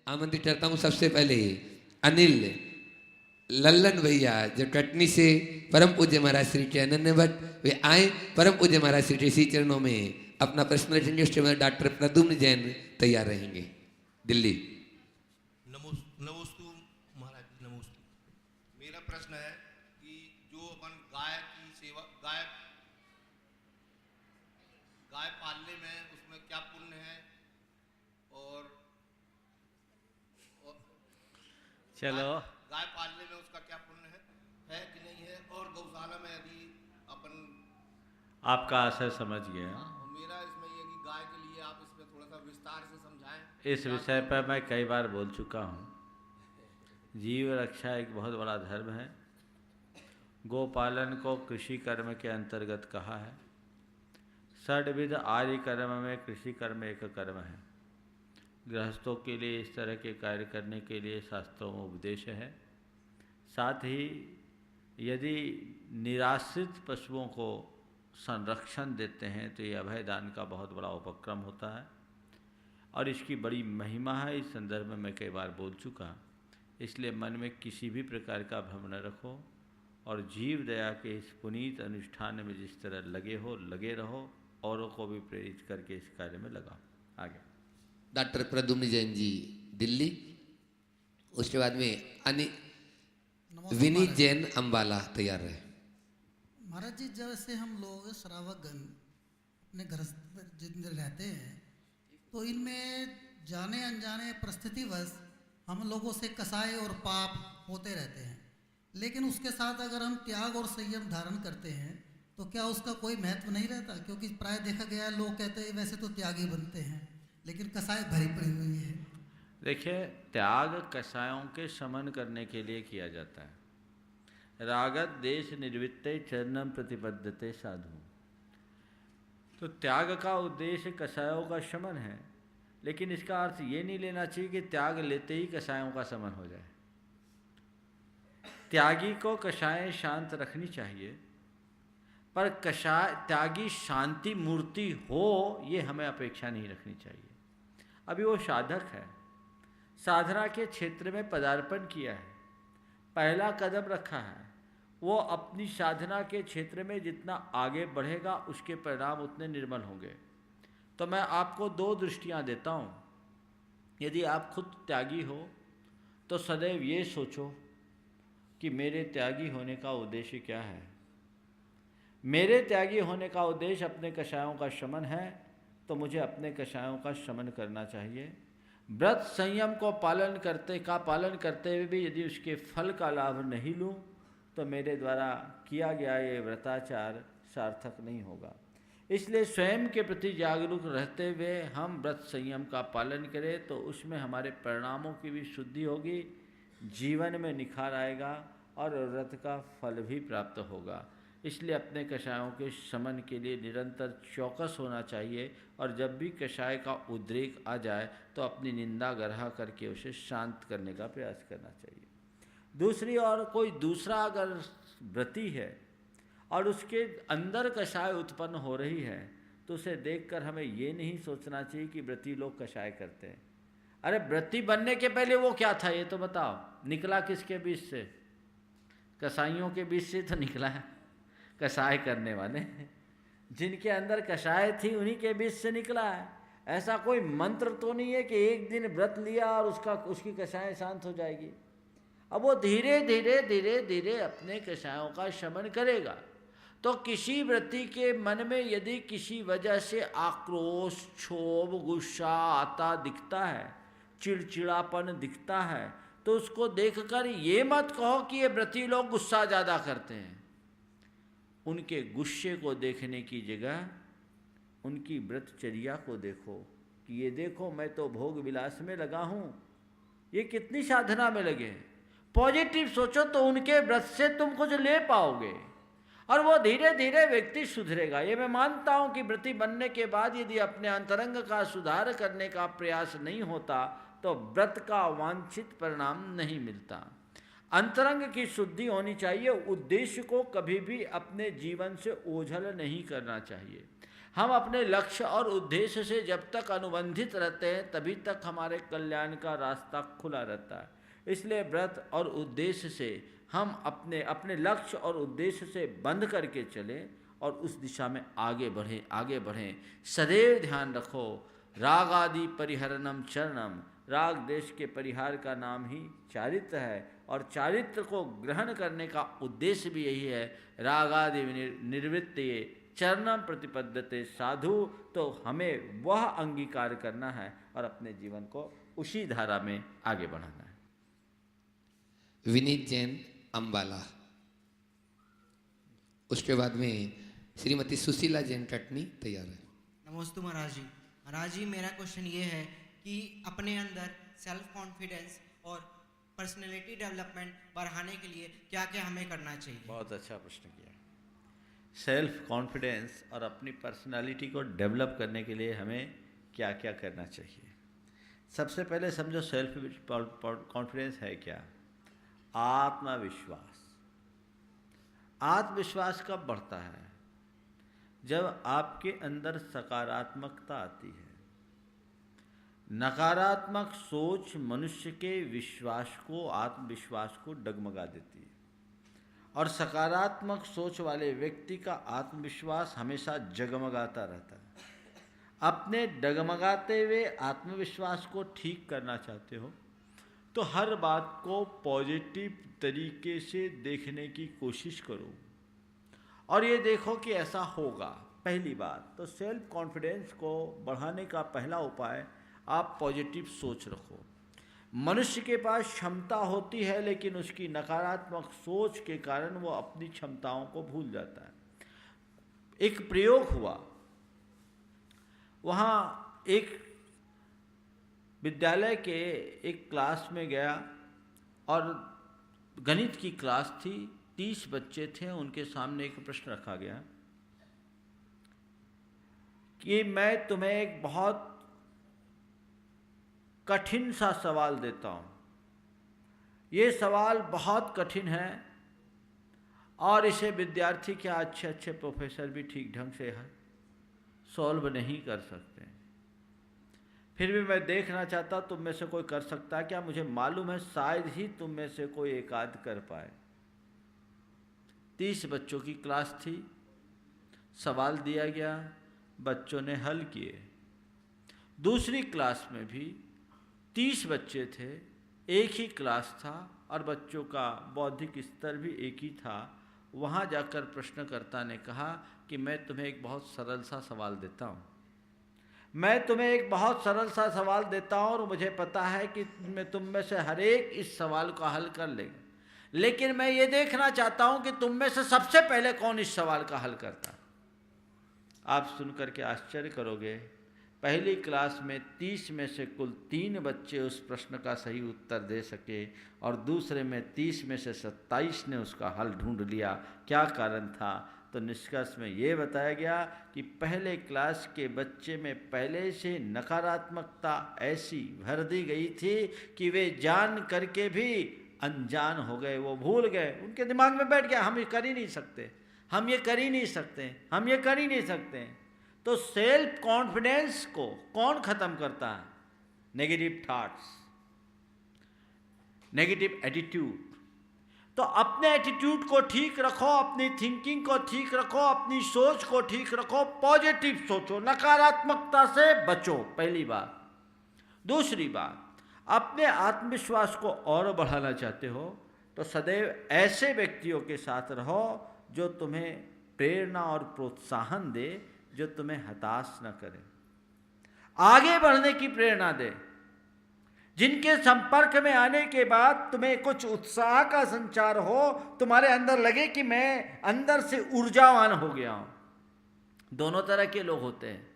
आमंत्रित करता हूँ सबसे पहले अनिल लल्लन भैया जो कटनी से परम पूज्य महाराज श्री के अनन्य भट्ट वे आए परम पूज्य महाराज श्री के श्री चरणों में अपना प्रश्न रखेंगे। उसके बाद डॉक्टर प्रद्युम्न जैन तैयार रहेंगे दिल्ली। नमोस्तु महाराज जी, नमोस्तु। मेरा प्रश्न है कि जो अपन गाय की सेवा गाय पालने में उसमें क्या पुण्य है और चलो गाय पालने में उसका क्या पुण्य है कि नहीं है, और गौशाला में यदि अपन आपका आशय समझ गया। मेरा इसमें ये कि गाय के लिए आप इसमें थोड़ा सा विस्तार से समझाएं। इस विषय पर मैं कई बार बोल चुका हूँ। जीव रक्षा एक बहुत बड़ा धर्म है। गोपालन को कृषि कर्म के अंतर्गत कहा है। षड्विध आर्य कर्म में कृषि कर्म एक कर्म है। गृहस्थों के लिए इस तरह के कार्य करने के लिए शास्त्रों में उपदेश है। साथ ही यदि निराश्रित पशुओं को संरक्षण देते हैं तो ये अभयदान का बहुत बड़ा उपक्रम होता है और इसकी बड़ी महिमा है। इस संदर्भ में मैं कई बार बोल चुका। इसलिए मन में किसी भी प्रकार का भ्रम न रखो और जीव दया के इस पुनीत अनुष्ठान में जिस तरह लगे रहो, औरों को भी प्रेरित करके इस कार्य में लगाओ। आगे डॉक्टर प्रद्युम्न जैन जी दिल्ली। उसके बाद में विनीत जैन अम्बाला तैयार रहे। महाराज जी, जैसे हम लोग श्रावकगण अपने घर जितने रहते हैं तो इनमें जाने अनजाने परिस्थितिवश हम लोगों से कसाई और पाप होते रहते हैं, लेकिन उसके साथ अगर हम त्याग और संयम धारण करते हैं तो क्या उसका कोई महत्व नहीं रहता? क्योंकि प्राय देखा गया है, लोग कहते हैं वैसे तो त्यागी बनते हैं लेकिन कसाई भरी पड़ी हुई है। देखिए, त्याग कसायों के शमन करने के लिए किया जाता है। रागत देश निर्वृत्ते चरणम प्रतिपद्यते साधु। तो त्याग का उद्देश्य कसायों का शमन है, लेकिन इसका अर्थ ये नहीं लेना चाहिए कि त्याग लेते ही कसायों का शमन हो जाए। त्यागी को कसायें शांत रखनी चाहिए, पर त्यागी शांति मूर्ति हो ये हमें अपेक्षा नहीं रखनी चाहिए। अभी वो साधक है, साधना के क्षेत्र में पदार्पण किया है, पहला कदम रखा है। वो अपनी साधना के क्षेत्र में जितना आगे बढ़ेगा उसके परिणाम उतने निर्मल होंगे। तो मैं आपको दो दृष्टियां देता हूँ। यदि आप खुद त्यागी हो तो सदैव ये सोचो कि मेरे त्यागी होने का उद्देश्य क्या है। मेरे त्यागी होने का उद्देश्य अपने कषायों का शमन है, तो मुझे अपने कषायों का शमन करना चाहिए। व्रत संयम को पालन करते हुए भी यदि उसके फल का लाभ नहीं लूँ तो मेरे द्वारा किया गया ये व्रताचार सार्थक नहीं होगा। इसलिए स्वयं के प्रति जागरूक रहते हुए हम व्रत संयम का पालन करें तो उसमें हमारे परिणामों की भी शुद्धि होगी, जीवन में निखार आएगा और व्रत का फल भी प्राप्त होगा। इसलिए अपने कषायों के शमन के लिए निरंतर चौकस होना चाहिए और जब भी कषाय का उद्रेक आ जाए तो अपनी निंदा गरहा करके उसे शांत करने का प्रयास करना चाहिए। दूसरी ओर कोई दूसरा अगर व्रती है और उसके अंदर कषाय उत्पन्न हो रही है तो उसे देखकर हमें ये नहीं सोचना चाहिए कि व्रती लोग कषाय करते हैं। अरे व्रती बनने के पहले वो क्या था ये तो बताओ। निकला किसके बीच से? कसाईयों के बीच से तो निकला है। कषाय करने वाले जिनके अंदर कषाय थी उन्हीं के बीच से निकला है। ऐसा कोई मंत्र तो नहीं है कि एक दिन व्रत लिया और उसकी कषाय शांत हो जाएगी। अब वो धीरे धीरे अपने कषायों का शमन करेगा। तो किसी व्रती के मन में यदि किसी वजह से आक्रोश, क्षोभ, गुस्सा आता दिखता है, चिड़चिड़ापन दिखता है, तो उसको देखकर ये मत कहो कि ये व्रती लोग गुस्सा ज़्यादा करते हैं। उनके गुस्से को देखने की जगह उनकी व्रतचर्या को देखो कि ये देखो मैं तो भोग विलास में लगा हूँ, ये कितनी साधना में लगे हैं। पॉजिटिव सोचो तो उनके व्रत से तुम कुछ ले पाओगे और वो धीरे धीरे व्यक्ति सुधरेगा। ये मैं मानता हूँ कि व्रती बनने के बाद यदि अपने अंतरंग का सुधार करने का प्रयास नहीं होता तो व्रत का वांछित परिणाम नहीं मिलता। अंतरंग की शुद्धि होनी चाहिए। उद्देश्य को कभी भी अपने जीवन से ओझल नहीं करना चाहिए। हम अपने लक्ष्य और उद्देश्य से जब तक अनुबंधित रहते हैं तभी तक हमारे कल्याण का रास्ता खुला रहता है। इसलिए व्रत और उद्देश्य से हम अपने अपने लक्ष्य और उद्देश्य से बंध करके चलें और उस दिशा में आगे बढ़ें। सदैव ध्यान रखो, राग आदि परिहरणम चरणम, राग देश के परिहार का नाम ही चारित्र है और चारित्र को ग्रहण करने का उद्देश्य भी यही है। राग आदि निर्वृत्ति चरणम प्रतिपद्यते साधु, तो हमें वह अंगीकार करना है और अपने जीवन को उसी धारा में आगे बढ़ाना है। विनीत जैन अंबाला, उसके बाद में श्रीमती सुशीला जैन कटनी तैयार है। नमस्ते महाराज जी। महाराज जी, मेरा क्वेश्चन ये है कि अपने अंदर सेल्फ कॉन्फिडेंस और पर्सनैलिटी डेवलपमेंट बढ़ाने के लिए क्या क्या हमें करना चाहिए? बहुत अच्छा प्रश्न किया। सेल्फ कॉन्फिडेंस और अपनी पर्सनालिटी को डेवलप करने के लिए हमें क्या क्या करना चाहिए। सबसे पहले समझो सेल्फ कॉन्फिडेंस है क्या? आत्मविश्वास। आत्मविश्वास कब बढ़ता है? जब आपके अंदर सकारात्मकता आती है। नकारात्मक सोच मनुष्य के विश्वास को, आत्मविश्वास को डगमगा देती है और सकारात्मक सोच वाले व्यक्ति का आत्मविश्वास हमेशा जगमगाता रहता है। अपने डगमगाते हुए आत्मविश्वास को ठीक करना चाहते हो तो हर बात को पॉजिटिव तरीके से देखने की कोशिश करो और ये देखो कि ऐसा होगा। पहली बात तो सेल्फ कॉन्फिडेंस को बढ़ाने का पहला उपाय, आप पॉजिटिव सोच रखो। मनुष्य के पास क्षमता होती है लेकिन उसकी नकारात्मक सोच के कारण वो अपनी क्षमताओं को भूल जाता है। एक प्रयोग हुआ, वहाँ एक विद्यालय के एक क्लास में गया और गणित की क्लास थी। 30 बच्चे थे, उनके सामने एक प्रश्न रखा गया कि मैं तुम्हें एक बहुत कठिन सा सवाल देता हूँ। ये सवाल बहुत कठिन है और इसे विद्यार्थी क्या अच्छे अच्छे प्रोफेसर भी ठीक ढंग से सॉल्व नहीं कर सकते। फिर भी मैं देखना चाहता तुम में से कोई कर सकता है क्या? मुझे मालूम है शायद ही तुम में से कोई एक आध कर पाए। 30 बच्चों की क्लास थी, सवाल दिया गया, बच्चों ने हल किए। दूसरी क्लास में भी 30 बच्चे थे, एक ही क्लास था और बच्चों का बौद्धिक स्तर भी एक ही था। वहाँ जाकर प्रश्नकर्ता ने कहा कि मैं तुम्हें एक बहुत सरल सा सवाल देता हूँ, मैं तुम्हें एक बहुत सरल सा सवाल देता हूँ और मुझे पता है कि तुम में से हर एक इस सवाल का हल कर लेगा, लेकिन मैं ये देखना चाहता हूँ कि तुम में से सबसे पहले कौन इस सवाल का हल करता। आप सुनकर के आश्चर्य करोगे, पहली क्लास में 30 में से कुल 3 बच्चे उस प्रश्न का सही उत्तर दे सके और दूसरे में 30 में से 27 ने उसका हल ढूंढ लिया। क्या कारण था? तो निष्कर्ष में ये बताया गया कि पहले क्लास के बच्चे में पहले से नकारात्मकता ऐसी भर दी गई थी कि वे जान करके भी अनजान हो गए, वो भूल गए, उनके दिमाग में बैठ गया हम ये कर ही नहीं सकते, हम ये कर ही नहीं सकते, हम ये कर ही नहीं सकते। तो सेल्फ कॉन्फिडेंस को कौन खत्म करता है? Negative thoughts, negative attitude. तो अपने एटीट्यूड को ठीक रखो, अपनी थिंकिंग को ठीक रखो, अपनी सोच को ठीक रखो, पॉजिटिव सोचो, नकारात्मकता से बचो, पहली बात। दूसरी बात, अपने आत्मविश्वास को और बढ़ाना चाहते हो तो सदैव ऐसे व्यक्तियों के साथ रहो जो तुम्हें प्रेरणा और प्रोत्साहन दे, जो तुम्हें हताश न करे, आगे बढ़ने की प्रेरणा दे, जिनके संपर्क में आने के बाद तुम्हें कुछ उत्साह का संचार हो, तुम्हारे अंदर लगे कि मैं अंदर से ऊर्जावान हो गया हूं। दोनों तरह के लोग होते हैं,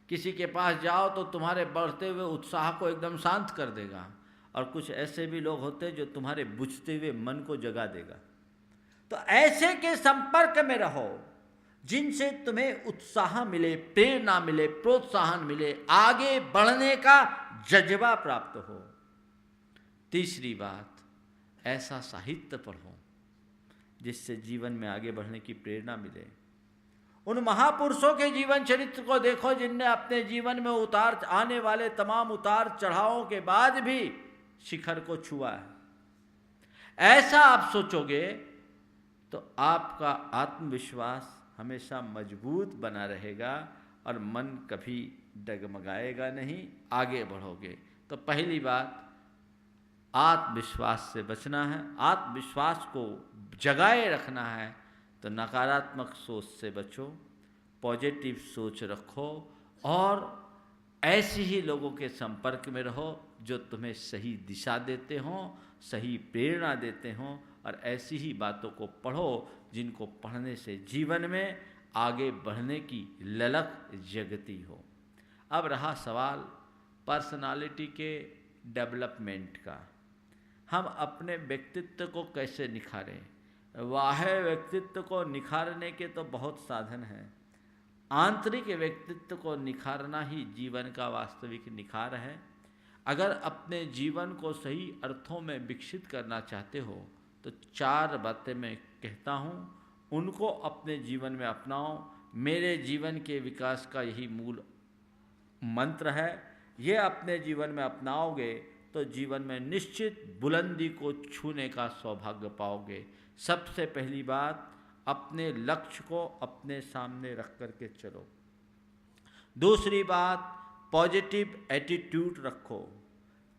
किसी के पास जाओ तो तुम्हारे बढ़ते हुए उत्साह को एकदम शांत कर देगा और कुछ ऐसे भी लोग होते हैं जो तुम्हारे बुझते हुए मन को जगा देगा। तो ऐसे के संपर्क में रहो जिनसे तुम्हें उत्साह मिले, प्रेरणा मिले, प्रोत्साहन मिले, आगे बढ़ने का जज्बा प्राप्त हो। तीसरी बात, ऐसा साहित्य पढ़ो जिससे जीवन में आगे बढ़ने की प्रेरणा मिले। उन महापुरुषों के जीवन चरित्र को देखो जिनने अपने जीवन में उतार आने वाले तमाम उतार चढ़ावों के बाद भी शिखर को छुआ है। ऐसा आप सोचोगे तो आपका आत्मविश्वास हमेशा मजबूत बना रहेगा और मन कभी डगमगाएगा नहीं, आगे बढ़ोगे। तो पहली बात, आत्मविश्वास से बचना है। आत्मविश्वास को जगाए रखना है तो नकारात्मक सोच से बचो, पॉजिटिव सोच रखो और ऐसे ही लोगों के संपर्क में रहो जो तुम्हें सही दिशा देते हों, सही प्रेरणा देते हों, और ऐसी ही बातों को पढ़ो जिनको पढ़ने से जीवन में आगे बढ़ने की ललक जगती हो। अब रहा सवाल पर्सनालिटी के डेवलपमेंट का। हम अपने व्यक्तित्व को कैसे निखारें? बाह्य व्यक्तित्व को निखारने के तो बहुत साधन हैं। आंतरिक व्यक्तित्व को निखारना ही जीवन का वास्तविक निखार है। अगर अपने जीवन को सही अर्थों में विकसित करना चाहते हो तो 4 बातें मैं कहता हूँ, उनको अपने जीवन में अपनाओ। मेरे जीवन के विकास का यही मूल मंत्र है। ये अपने जीवन में अपनाओगे तो जीवन में निश्चित बुलंदी को छूने का सौभाग्य पाओगे। सबसे पहली बात, अपने लक्ष्य को अपने सामने रख करके चलो। दूसरी बात, पॉजिटिव एटीट्यूड रखो।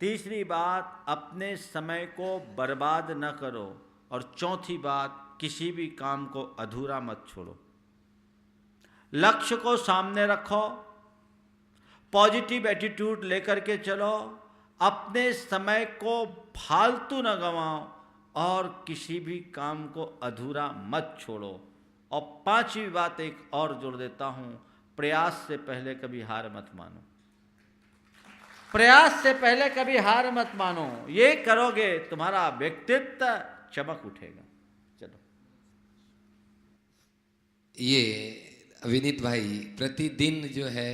तीसरी बात, अपने समय को बर्बाद न करो। और चौथी बात, किसी भी काम को अधूरा मत छोड़ो। लक्ष्य को सामने रखो, पॉजिटिव एटीट्यूड लेकर के चलो, अपने समय को फालतू न गंवाओ और किसी भी काम को अधूरा मत छोड़ो। और 5वीं बात एक और जोड़ देता हूँ, प्रयास से पहले कभी हार मत मानो। प्रयास से पहले कभी हार मत मानो। ये करोगे तुम्हारा व्यक्तित्व चमक उठेगा। चलो, ये विनीत भाई प्रतिदिन जो है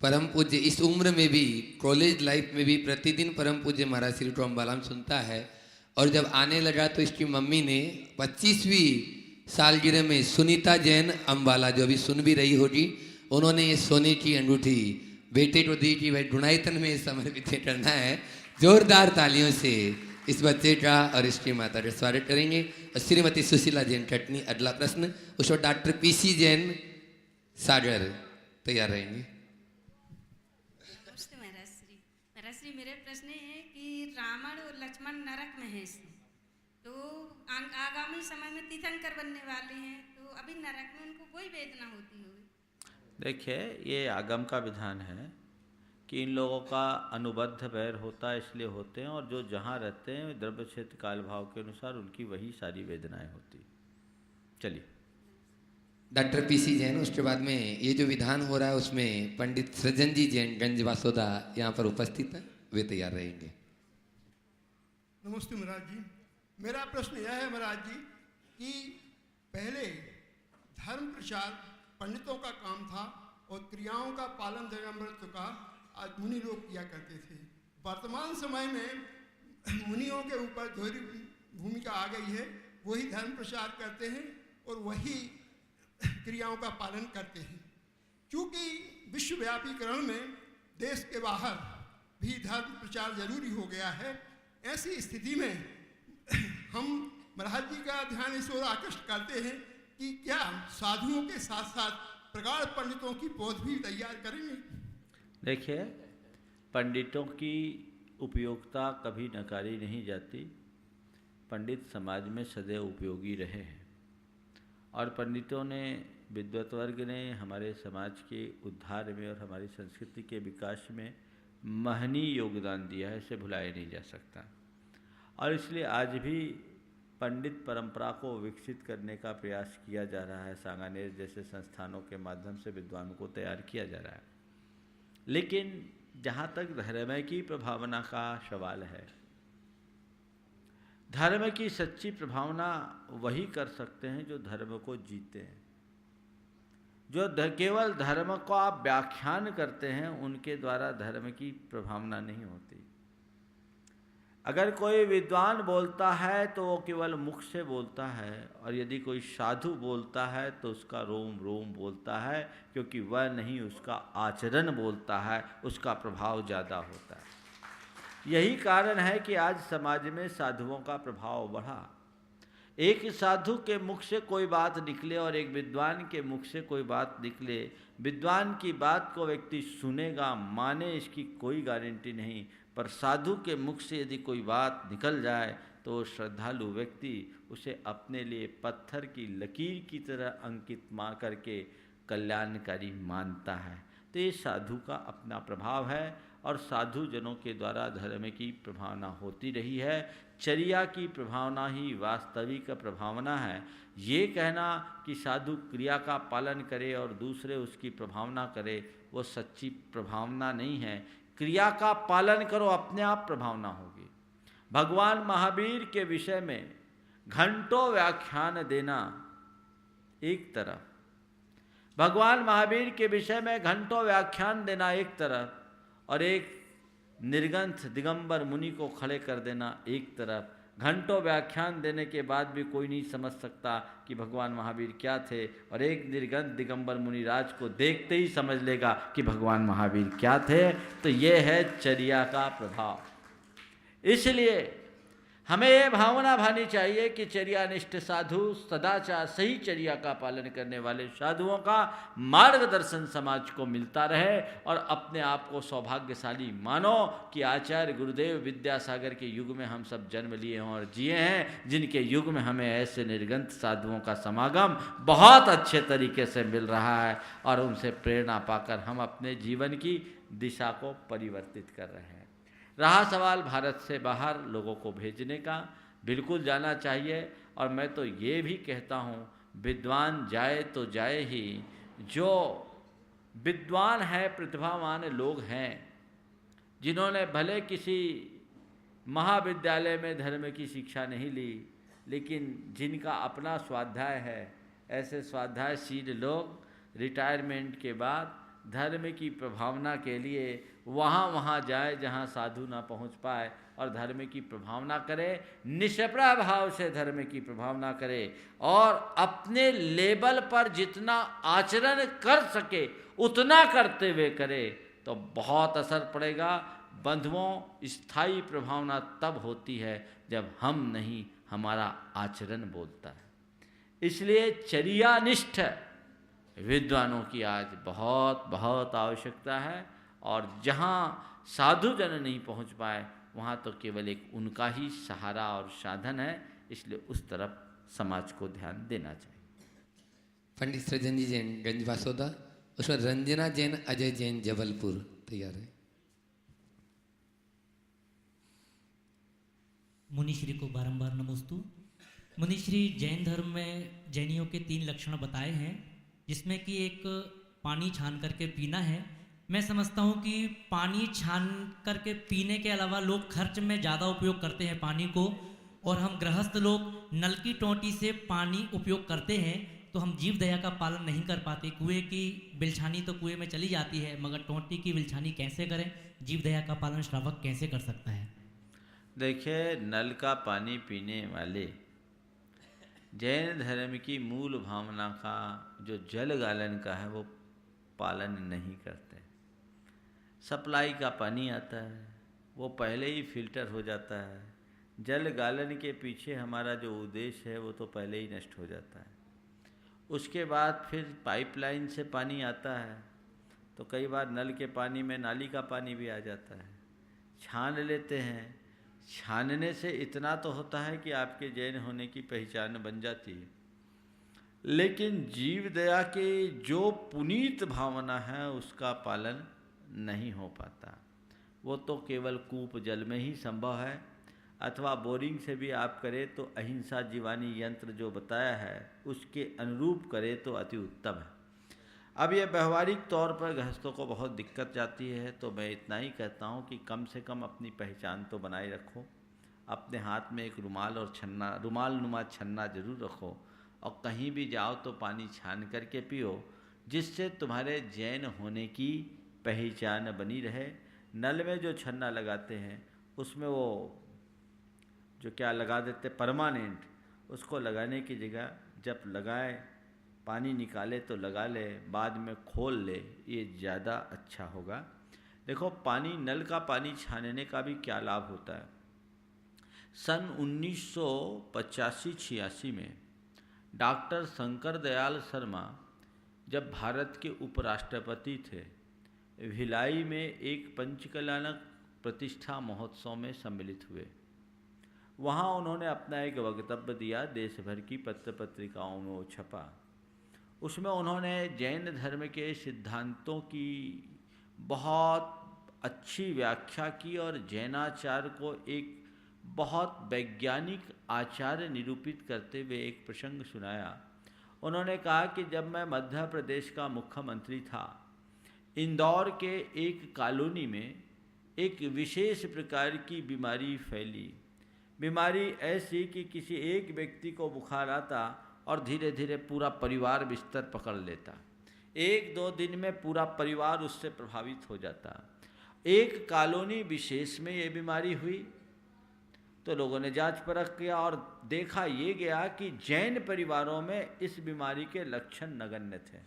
परम पूज्य, इस उम्र में भी, कॉलेज लाइफ में भी प्रतिदिन परम पूज्य महाराज श्री टू अम्बालाम सुनता है। और जब आने लगा तो इसकी मम्मी ने 25वीं सालगिरह में सुनीता जैन अम्बाला, जो अभी सुन भी रही होगी, उन्होंने ये सोने की अंगूठी बेटे को दी कि भाई ढूंढाईतन में समर्पित करना है। जोरदार तालियों से इस बच्चे का और इसकी माता का स्वागत करेंगे। और श्रीमती सुशीला जैन कटनी अगला प्रश्न, उसको डॉक्टर पीसी जैन सागर तैयार रहेंगे। नमस्ते महाराज श्री, मेरे प्रश्न है कि रावण और लक्ष्मण नरक में हैं, तो आगामी समय में तीर्थंकर बनने वाले हैं, तो अभी नरक में उनको कोई वेदना होती होगी? देखिए, ये आगम का विधान है कि इन लोगों का अनुबद्ध वैर होता है, इसलिए होते हैं, और जो जहाँ रहते हैं द्रव्य क्षेत्र काल भाव के अनुसार उनकी वही सारी वेदनाएं होती। चलिए, डॉक्टर पीसी जैन, उसके बाद में ये जो विधान हो रहा है उसमें पंडित सृजन जी जैन गंज वासोदा यहाँ पर उपस्थित है, वे तैयार रहेंगे। नमस्ते महाराज जी, मेरा प्रश्न यह है महाराज जी कि पहले धर्म प्रचार पंडितों का काम था और क्रियाओं का पालन धर्मामृत का आज मुनि लोग किया करते थे। वर्तमान समय में मुनियों के ऊपर दोहरी भूमिका आ गई है, वही धर्म प्रचार करते हैं और वही क्रियाओं का पालन करते हैं। क्योंकि विश्वव्यापीकरण में देश के बाहर भी धर्म प्रचार जरूरी हो गया है, ऐसी स्थिति में हम महाराज जी का ध्यान इस ओर आकृष्ट करते हैं कि क्या साधुओं के साथ साथ प्रगाढ़ पंडितों की पौध भी तैयार करेंगे? देखिए, पंडितों की उपयोगिता कभी नकारी नहीं जाती। पंडित समाज में सदैव उपयोगी रहे हैं और पंडितों ने, विद्वत वर्ग ने हमारे समाज के उद्धार में और हमारी संस्कृति के विकास में महनीय योगदान दिया है, इसे भुलाया नहीं जा सकता। और इसलिए आज भी पंडित परंपरा को विकसित करने का प्रयास किया जा रहा है। सांगानेर जैसे संस्थानों के माध्यम से विद्वानों को तैयार किया जा रहा है। लेकिन जहाँ तक धर्म की प्रभावना का सवाल है, धर्म की सच्ची प्रभावना वही कर सकते हैं जो धर्म को जीते हैं। जो केवल धर्म को आप व्याख्यान करते हैं, उनके द्वारा धर्म की प्रभावना नहीं होती। अगर कोई विद्वान बोलता है तो वो केवल मुख से बोलता है, और यदि कोई साधु बोलता है तो उसका रोम रोम बोलता है, क्योंकि वह नहीं उसका आचरण बोलता है, उसका प्रभाव ज़्यादा होता है। यही कारण है कि आज समाज में साधुओं का प्रभाव बढ़ा। एक साधु के मुख से कोई बात निकले और एक विद्वान के मुख से कोई बात निकले, विद्वान की बात को व्यक्ति सुनेगा, माने, इसकी कोई गारंटी नहीं, पर साधु के मुख से यदि कोई बात निकल जाए तो श्रद्धालु व्यक्ति उसे अपने लिए पत्थर की लकीर की तरह अंकित करके कल्याणकारी मानता है। तो ये साधु का अपना प्रभाव है, और साधु जनों के द्वारा धर्म की प्रभावना होती रही है। चर्या की प्रभावना ही वास्तविक प्रभावना है। ये कहना कि साधु क्रिया का पालन करे और दूसरे उसकी प्रभावना करे, वो सच्ची प्रभावना नहीं है। क्रिया का पालन करो, अपने आप प्रभावना होगी। भगवान महावीर के विषय में घंटों व्याख्यान देना एक तरफ, भगवान महावीर के विषय में घंटों व्याख्यान देना एक तरफ, और एक निर्ग्रंथ दिगंबर मुनि को खड़े कर देना एक तरफ। घंटों व्याख्यान देने के बाद भी कोई नहीं समझ सकता कि भगवान महावीर क्या थे, और एक निर्ग्रंथ दिगंबर मुनिराज को देखते ही समझ लेगा कि भगवान महावीर क्या थे। तो ये है चर्या का प्रभाव। इसलिए हमें ये भावना भानी चाहिए कि चर्यानिष्ठ साधु, सदाचार सही चर्या का पालन करने वाले साधुओं का मार्गदर्शन समाज को मिलता रहे, और अपने आप को सौभाग्यशाली मानो कि आचार्य गुरुदेव विद्यासागर के युग में हम सब जन्म लिए हों और जिए हैं, जिनके युग में हमें ऐसे निर्ग्रंथ साधुओं का समागम बहुत अच्छे तरीके से मिल रहा है, और उनसे प्रेरणा पाकर हम अपने जीवन की दिशा को परिवर्तित कर रहे हैं। रहा सवाल भारत से बाहर लोगों को भेजने का, बिल्कुल जाना चाहिए। और मैं तो ये भी कहता हूँ, विद्वान जाए तो जाए ही। जो विद्वान है, प्रतिभावान लोग हैं, जिन्होंने भले किसी महाविद्यालय में धर्म की शिक्षा नहीं ली, लेकिन जिनका अपना स्वाध्याय है, ऐसे स्वाध्यायशील लोग रिटायरमेंट के बाद धर्म की प्रभावना के लिए वहाँ जाए जहाँ साधु ना पहुँच पाए, और धर्म की प्रभावना करे, निष्प्रह भाव से धर्म की प्रभावना करे, और अपने लेवल पर जितना आचरण कर सके उतना करते हुए करे, तो बहुत असर पड़ेगा। बंधुओं, स्थायी प्रभावना तब होती है जब हम नहीं, हमारा आचरण बोलता है। इसलिए चर्यानिष्ठ विद्वानों की आज बहुत बहुत आवश्यकता है, और जहाँ साधुजन नहीं पहुँच पाए वहाँ तो केवल एक उनका ही सहारा और साधन है। इसलिए उस तरफ समाज को ध्यान देना चाहिए। पंडित सृजन जी जैन गंज वासोदा, उसमें रंजना जैन, अजय जैन जबलपुर तैयार है। मुनिश्री को बारंबार नमोस्तु। मुनिश्री, जैन धर्म में जैनियों के 3 लक्षण बताए हैं, जिसमें कि एक पानी छान करके पीना है। मैं समझता हूँ कि पानी छान करके पीने के अलावा लोग खर्च में ज़्यादा उपयोग करते हैं पानी को, और हम गृहस्थ लोग नल की टोंटी से पानी उपयोग करते हैं, तो हम जीव दया का पालन नहीं कर पाते। कुएं की बिलछानी तो कुएं में चली जाती है, मगर टोंटी की बिलछानी कैसे करें? जीव दया का पालन श्रावक कैसे कर सकता है? देखिए, नल का पानी पीने वाले जैन धर्म की मूल भावना का जो जल गालन का है वो पालन नहीं करते। सप्लाई का पानी आता है, वो पहले ही फिल्टर हो जाता है। जल गालन के पीछे हमारा जो उद्देश्य है वो तो पहले ही नष्ट हो जाता है। उसके बाद फिर पाइपलाइन से पानी आता है, तो कई बार नल के पानी में नाली का पानी भी आ जाता है। छान लेते हैं, छानने से इतना तो होता है कि आपके जैन होने की पहचान बन जाती है, लेकिन जीव दया के जो पुनीत भावना है उसका पालन नहीं हो पाता। वो तो केवल कूप जल में ही संभव है, अथवा बोरिंग से भी आप करें तो अहिंसा जीवानी यंत्र जो बताया है उसके अनुरूप करें तो अति उत्तम है। अब ये व्यवहारिक तौर पर गृहस्थों को बहुत दिक्कत जाती है, तो मैं इतना ही कहता हूँ कि कम से कम अपनी पहचान तो बनाए रखो। अपने हाथ में एक रुमाल और छन्ना, रुमाल नुमा छन्ना जरूर रखो, और कहीं भी जाओ तो पानी छान करके पियो, जिससे तुम्हारे जैन होने की पहचान बनी रहे। नल में जो छन्ना लगाते हैं उसमें वो जो क्या लगा देते परमानेंट, उसको लगाने की जगह जब लगाए पानी निकाले तो लगा ले, बाद में खोल ले, ये ज़्यादा अच्छा होगा। देखो पानी, नल का पानी छानने का भी क्या लाभ होता है। सन 1985-86 में डॉक्टर शंकर दयाल शर्मा जब भारत के उपराष्ट्रपति थे, भिलाई में एक पंचकल्याणक प्रतिष्ठा महोत्सव में सम्मिलित हुए। वहाँ उन्होंने अपना एक वक्तव्य दिया, देश भर की पत्र पत्रिकाओं में वो छपा। उसमें उन्होंने जैन धर्म के सिद्धांतों की बहुत अच्छी व्याख्या की और जैनाचार को एक बहुत वैज्ञानिक आचार्य निरूपित करते हुए एक प्रसंग सुनाया। उन्होंने कहा कि जब मैं मध्य प्रदेश का मुख्यमंत्री था, इंदौर के एक कॉलोनी में एक विशेष प्रकार की बीमारी फैली। बीमारी ऐसी कि किसी एक व्यक्ति को बुखार आता और धीरे धीरे पूरा परिवार बिस्तर पकड़ लेता। 1-2 दिन में पूरा परिवार उससे प्रभावित हो जाता। एक कॉलोनी विशेष में ये बीमारी हुई तो लोगों ने जांच परख किया और देखा ये गया कि जैन परिवारों में इस बीमारी के लक्षण नगण्य थे।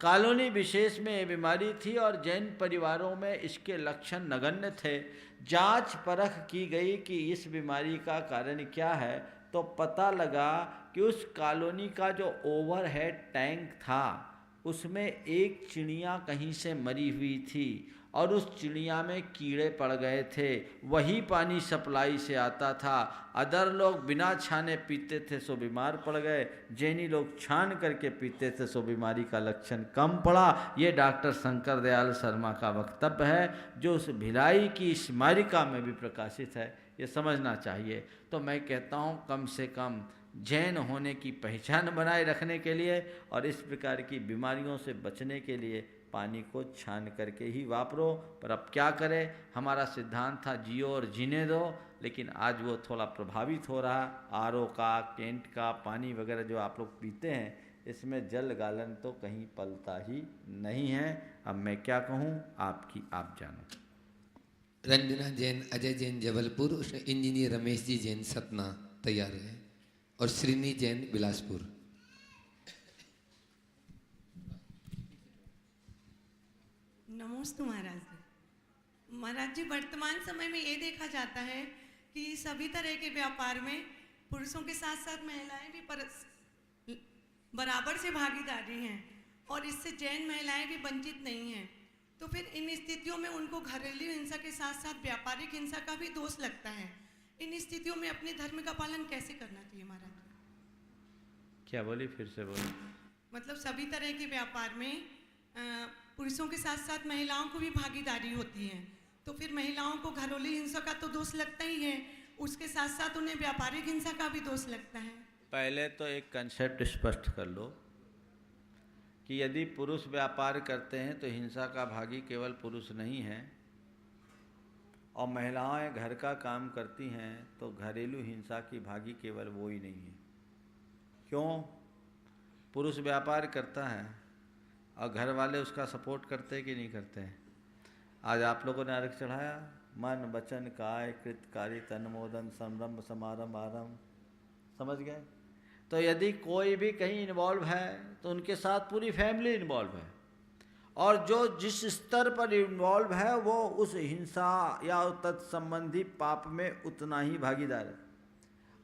कॉलोनी विशेष में ये बीमारी थी और जैन परिवारों में इसके लक्षण नगण्य थे। जांच परख की गई कि इस बीमारी का कारण क्या है, तो पता लगा कि उस कॉलोनी का जो ओवरहेड टैंक था उसमें एक चिड़िया कहीं से मरी हुई थी और उस चिड़िया में कीड़े पड़ गए थे। वही पानी सप्लाई से आता था। अदर लोग बिना छाने पीते थे सो बीमार पड़ गए, जैनी लोग छान करके पीते थे सो बीमारी का लक्षण कम पड़ा। ये डॉक्टर शंकर दयाल शर्मा का वक्तव्य है, जो उस भिलाई की स्मारिका में भी प्रकाशित है। ये समझना चाहिए। तो मैं कहता हूँ कम से कम जैन होने की पहचान बनाए रखने के लिए और इस प्रकार की बीमारियों से बचने के लिए पानी को छान करके ही वापरो। पर अब क्या करें, हमारा सिद्धांत था जियो और जीने दो, लेकिन आज वो थोड़ा प्रभावित हो रहा। आरओ का, टेंट का पानी वगैरह जो आप लोग पीते हैं, इसमें जल गालन तो कहीं पलता ही नहीं है। अब मैं क्या कहूँ, आपकी आप जानो। रंजना जैन, अजय जैन जबलपुर, उसमें इंजीनियर रमेश जी जैन सतना तैयार है, और श्रीनी जैन बिलासपुर। नमोस्तु महाराज जी। महाराज जी, वर्तमान समय में ये देखा जाता है कि सभी तरह के व्यापार में पुरुषों के साथ साथ महिलाएं भी बराबर से भागीदारी हैं और इससे जैन महिलाएं भी वंचित नहीं हैं। तो फिर इन स्थितियों में उनको घरेलू हिंसा के साथ साथ व्यापारिक हिंसा का भी दोष लगता है। इन स्थितियों में अपने धर्म का पालन कैसे करना चाहिए महाराज? क्या बोली, फिर से बोली। मतलब सभी तरह के व्यापार में पुरुषों के साथ साथ महिलाओं को भी भागीदारी होती है, तो फिर महिलाओं को घरेलू हिंसा का तो दोष लगता ही है, उसके साथ साथ उन्हें व्यापारिक हिंसा का भी दोष लगता है। पहले तो एक कंसेप्ट स्पष्ट कर लो कि यदि पुरुष व्यापार करते हैं तो हिंसा का भागी केवल पुरुष नहीं है, और महिलाएं घर का काम करती हैं तो घरेलू हिंसा की भागी केवल वो ही नहीं है। क्यों? पुरुष व्यापार करता है और घर वाले उसका सपोर्ट करते हैं कि नहीं करते हैं? आज आप लोगों ने अर्घ चढ़ाया, मन वचन काय कृतकारी तनमोदन संरंभ समारंभ आरंभ, समझ गए? तो यदि कोई भी कहीं इन्वॉल्व है तो उनके साथ पूरी फैमिली इन्वॉल्व है, और जो जिस स्तर पर इन्वॉल्व है वो उस हिंसा या तत्संबंधी पाप में उतना ही भागीदार है।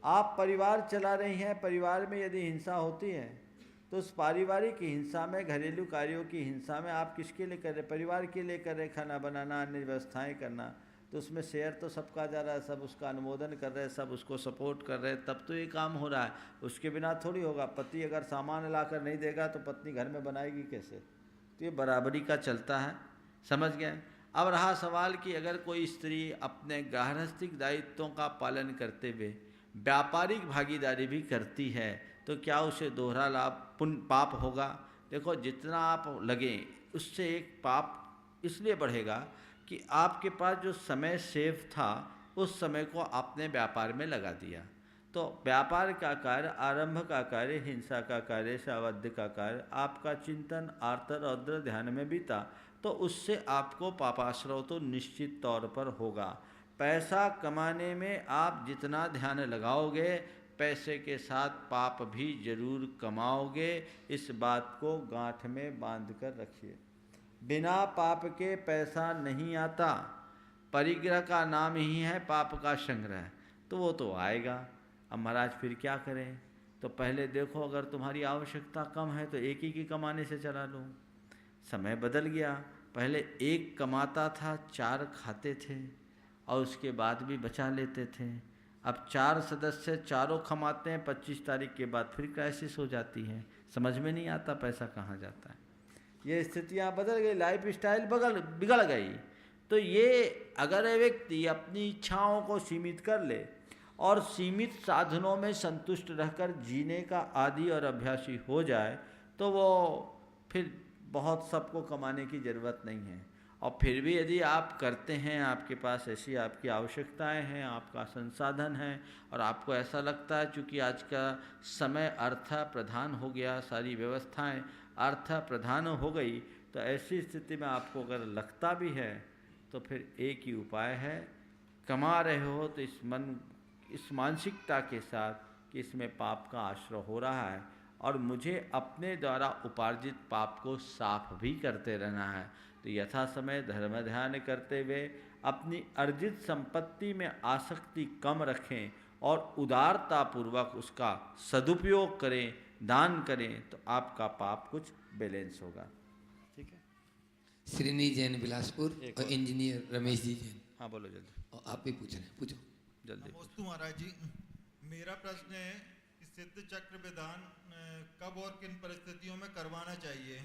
आप परिवार चला रही हैं, परिवार में यदि हिंसा होती है तो उस पारिवारिक हिंसा में, घरेलू कार्यों की हिंसा में आप किसके लिए कर रहे? परिवार के लिए कर रहे, खाना बनाना, अन्य व्यवस्थाएं करना, तो उसमें शेयर तो सबका जा रहा है, सब उसका अनुमोदन कर रहे हैं, सब उसको सपोर्ट कर रहे हैं, तब तो ये काम हो रहा है। उसके बिना थोड़ी होगा। पति अगर सामान लाकर नहीं देगा तो पत्नी घर में बनाएगी कैसे? तो ये बराबरी का चलता है, समझ गए? अब रहा सवाल कि अगर कोई स्त्री अपने गृहस्थिक दायित्वों का पालन करते हुए व्यापारिक भागीदारी भी करती है तो क्या उसे दोहरा लाभ पुण्य पाप होगा? देखो, जितना आप लगें उससे एक पाप इसलिए बढ़ेगा कि आपके पास जो समय सेव था उस समय को आपने व्यापार में लगा दिया। तो व्यापार का कार्य, आरंभ का कार्य, हिंसा का कार्य, सावध्य का कार्य, आपका चिंतन आर्त रौद्र ध्यान में बीता, तो उससे आपको पापाश्रव तो निश्चित तौर पर होगा। पैसा कमाने में आप जितना ध्यान लगाओगे, पैसे के साथ पाप भी जरूर कमाओगे। इस बात को गांठ में बांध कर रखिए। बिना पाप के पैसा नहीं आता। परिग्रह का नाम ही है पाप का संग्रह, तो वो तो आएगा। अब महाराज फिर क्या करें? तो पहले देखो, अगर तुम्हारी आवश्यकता कम है तो एक ही की कमाने से चला लो। समय बदल गया, पहले एक कमाता था, 4 खाते थे और उसके बाद भी बचा लेते थे। अब 4 सदस्य चारों कमाते हैं, 25 तारीख के बाद फिर क्राइसिस हो जाती है, समझ में नहीं आता पैसा कहाँ जाता है। ये स्थितियाँ बदल गई, लाइफ स्टाइल बिगड़ गई। तो ये अगर व्यक्ति अपनी इच्छाओं को सीमित कर ले और सीमित साधनों में संतुष्ट रहकर जीने का आदी और अभ्यासी हो जाए, तो वो फिर बहुत सबको कमाने की ज़रूरत नहीं है। और फिर भी यदि आप करते हैं, आपके पास ऐसी आपकी आवश्यकताएं हैं, आपका संसाधन है और आपको ऐसा लगता है चूँकि आज का समय अर्थ प्रधान हो गया, सारी व्यवस्थाएं अर्थ प्रधान हो गई, तो ऐसी स्थिति में आपको अगर लगता भी है तो फिर एक ही उपाय है, कमा रहे हो तो इस मानसिकता के साथ कि इसमें पाप का आश्रय हो रहा है और मुझे अपने द्वारा उपार्जित पाप को साफ भी करते रहना है। तो यथा समय धर्म ध्यान करते हुए अपनी अर्जित संपत्ति में आसक्ति कम रखें और उदारतापूर्वक उसका सदुपयोग करें, दान करें, तो आपका पाप कुछ बैलेंस होगा। ठीक है। श्रीनी जैन बिलासपुर और इंजीनियर रमेश जी जैन। हाँ बोलो जल्दी। और आप भी पूछ रहे हैं, पूछो जल्दी। नमस्ते महाराज जी, मेरा प्रश्न है कि सिद्ध चक्र विधान कब और किन परिस्थितियों में करवाना चाहिए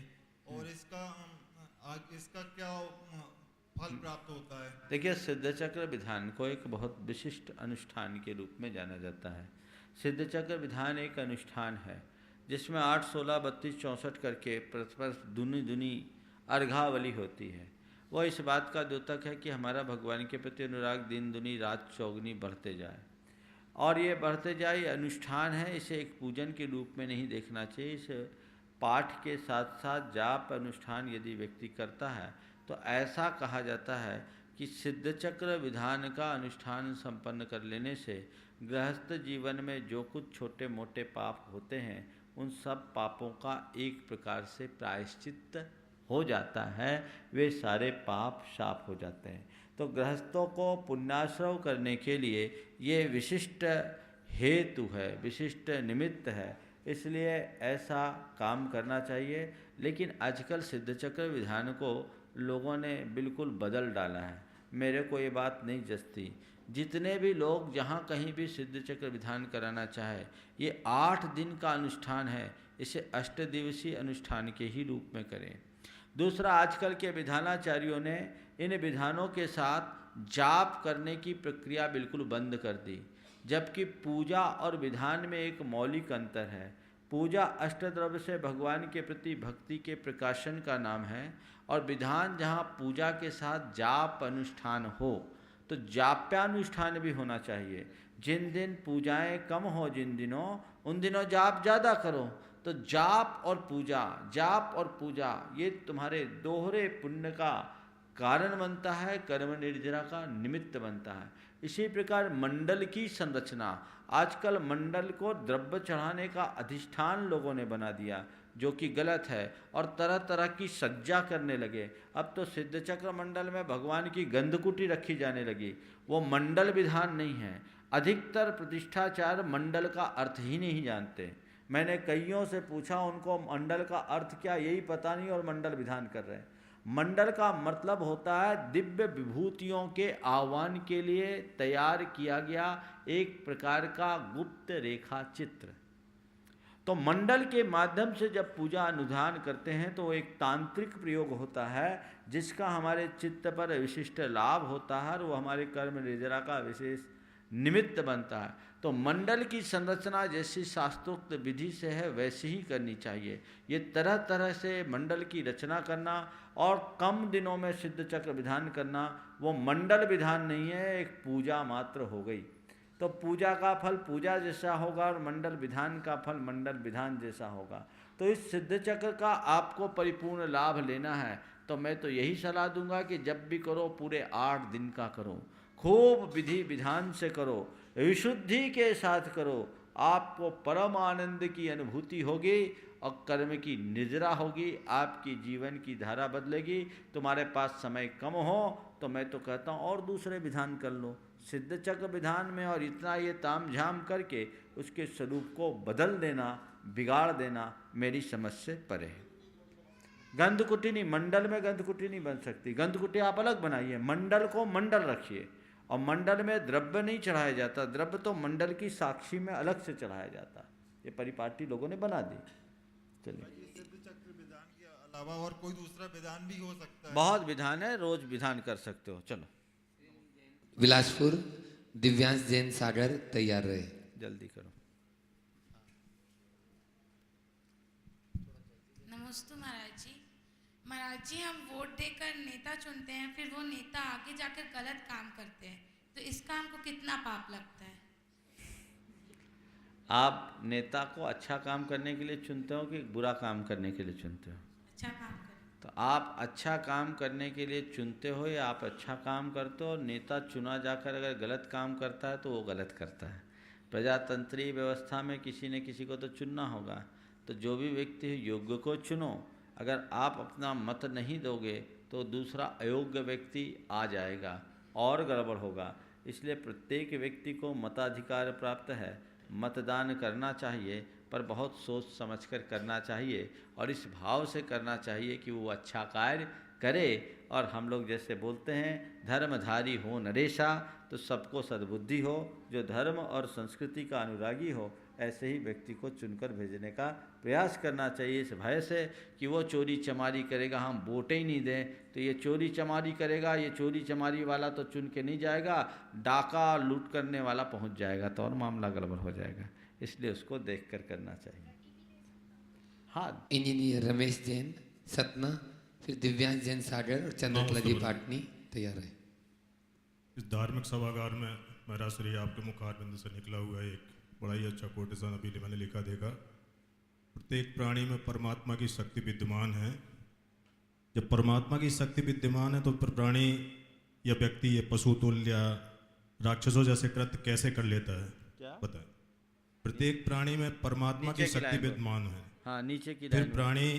और इसका क्या फल प्राप्त होता है? देखिए, सिद्ध चक्र विधान को एक बहुत विशिष्ट अनुष्ठान के रूप में जाना जाता है। सिद्ध चक्र विधान एक अनुष्ठान है जिसमें 8, 16, 32, 64 करके परस्पर दुनी अर्घावली होती है। वह इस बात का द्योतक है कि हमारा भगवान के प्रति अनुराग दिन दुनी रात चौगुनी बढ़ते जाए और ये बढ़ते जाए, अनुष्ठान है। इसे एक पूजन के रूप में नहीं देखना चाहिए। इस पाठ के साथ साथ जाप अनुष्ठान यदि व्यक्ति करता है तो ऐसा कहा जाता है कि सिद्ध चक्र विधान का अनुष्ठान संपन्न कर लेने से गृहस्थ जीवन में जो कुछ छोटे मोटे पाप होते हैं उन सब पापों का एक प्रकार से प्रायश्चित्त हो जाता है, वे सारे पाप साफ हो जाते हैं। तो गृहस्थों को पुण्याश्रव करने के लिए ये विशिष्ट हेतु है, विशिष्ट निमित्त है, इसलिए ऐसा काम करना चाहिए। लेकिन आजकल सिद्ध चक्र विधान को लोगों ने बिल्कुल बदल डाला है। मेरे को ये बात नहीं जचती। जितने भी लोग जहाँ कहीं भी सिद्ध चक्र विधान कराना चाहे, ये 8 दिन का अनुष्ठान है, इसे 8 दिवसीय अनुष्ठान के ही रूप में करें। दूसरा, आजकल के विधानाचार्यों ने इन विधानों के साथ जाप करने की प्रक्रिया बिल्कुल बंद कर दी, जबकि पूजा और विधान में एक मौलिक अंतर है। पूजा अष्टद्रव्य से भगवान के प्रति भक्ति के प्रकाशन का नाम है और विधान जहाँ पूजा के साथ जाप अनुष्ठान हो तो जाप्यानुष्ठान भी होना चाहिए। जिन दिन पूजाएं कम हो जिन दिनों, उन दिनों जाप ज़्यादा करो। तो जाप और पूजा ये तुम्हारे दोहरे पुण्य का कारण बनता है, कर्म निर्जरा का निमित्त बनता है। इसी प्रकार मंडल की संरचना, आजकल मंडल को द्रव्य चढ़ाने का अधिष्ठान लोगों ने बना दिया, जो कि गलत है, और तरह तरह की सज्जा करने लगे। अब तो सिद्ध चक्र मंडल में भगवान की गंधकुटी रखी जाने लगी। वो मंडल विधान नहीं है। अधिकतर प्रतिष्ठाचार मंडल का अर्थ ही नहीं जानते। मैंने कईयों से पूछा, उनको मंडल का अर्थ क्या यही पता नहीं और मंडल विधान कर रहे हैं। मंडल का मतलब होता है दिव्य विभूतियों के आह्वान के लिए तैयार किया गया एक प्रकार का गुप्त रेखा चित्र। तो मंडल के माध्यम से जब पूजा अनुष्ठान करते हैं तो एक तांत्रिक प्रयोग होता है जिसका हमारे चित्त पर विशिष्ट लाभ होता है और वो हमारे कर्म निर्जरा का विशेष निमित्त बनता है। तो मंडल की संरचना जैसी शास्त्रोक्त विधि से है वैसी ही करनी चाहिए। ये तरह तरह से मंडल की रचना करना और कम दिनों में सिद्ध चक्र विधान करना, वो मंडल विधान नहीं है, एक पूजा मात्र हो गई। तो पूजा का फल पूजा जैसा होगा और मंडल विधान का फल मंडल विधान जैसा होगा। तो इस सिद्ध चक्र का आपको परिपूर्ण लाभ लेना है तो मैं तो यही सलाह दूंगा कि जब भी करो पूरे 8 दिन का करो। खूब विधि विधान से करो, विशुद्धि के साथ करो, आपको परम आनंद की अनुभूति होगी और कर्म की निद्रा होगी, आपकी जीवन की धारा बदलेगी। तुम्हारे पास समय कम हो तो मैं तो कहता हूँ और दूसरे विधान कर लो। सिद्ध चक्र विधान में और इतना ये ताम झाम करके उसके स्वरूप को बदल देना, बिगाड़ देना मेरी समझ से परे है। गंधकुटी नहीं, मंडल में गंधकुटी नहीं बन सकती। गंधकुटी आप अलग बनाइए, मंडल को मंडल रखिए। और मंडल में द्रव्य नहीं चढ़ाया जाता, द्रव्य तो मंडल की साक्षी में अलग से चढ़ाया जाता। ये परिपाटी लोगों ने बना दी। चलिए, सिद्ध चक्र विधान के अलावा और कोई दूसरा विधान भी हो सकता है? बहुत विधान है, रोज विधान कर सकते हो। चलो, बिलासपुर दिव्यांश जैन सागर तैयार रहे, जल्दी करो। नमस्ते महाराज जी। महाराज जी, हम वोट देकर नेता चुनते हैं, फिर वो नेता आगे जाकर गलत काम करते हैं, तो इसका हमको कितना पाप लगता है? आप नेता को अच्छा काम करने के लिए चुनते हो कि बुरा काम करने के लिए चुनते हो? अच्छा काम कर। तो आप अच्छा काम करने के लिए चुनते हो या आप अच्छा काम करते हो? नेता चुना जाकर अगर गलत काम करता है तो वो गलत करता है। प्रजातंत्रीय व्यवस्था में किसी न किसी को तो चुनना होगा, तो जो भी व्यक्ति योग्य को चुनो। अगर आप अपना मत नहीं दोगे तो दूसरा अयोग्य व्यक्ति आ जाएगा और गड़बड़ होगा। इसलिए प्रत्येक व्यक्ति को मताधिकार प्राप्त है, मतदान करना चाहिए, पर बहुत सोच समझकर करना चाहिए और इस भाव से करना चाहिए कि वो अच्छा कार्य करे। और हम लोग जैसे बोलते हैं, धर्मधारी हो नरेशा, तो सबको सद्बुद्धि हो, जो धर्म और संस्कृति का अनुरागी हो, ऐसे ही व्यक्ति को चुनकर भेजने का प्रयास करना चाहिए, इस भय से कि वो चोरी चमारी करेगा, हम वोटें ही नहीं दें तो ये चोरी चमारी करेगा, ये चोरी चमारी वाला तो चुन के नहीं जाएगा, डाका लूट करने वाला पहुंच जाएगा तो और मामला गड़बड़ हो जाएगा। इसलिए उसको देखकर करना चाहिए। हाँ, इंजीनियर रमेश जैन सतना, फिर दिव्यांश जैन सागर और चंद्रकला जी पाटनी तैयार रहे। इस धार्मिक सभागार में महाराज श्री आपके मुखारबिंद से निकला हुआ एक बड़ा ही अच्छा कोटेशन अभी मैंने लिखा देखा। प्रत्येक प्राणी में परमात्मा की शक्ति विद्यमान है। जब परमात्मा की शक्ति विद्यमान है तो फिर प्राणी या व्यक्ति ये पशु तुल्य या राक्षसों जैसे कृत्य कैसे कर लेता है? बताएं। प्रत्येक प्राणी में परमात्मा की शक्ति विद्यमान है। हाँ, नीचे की फिर प्राणी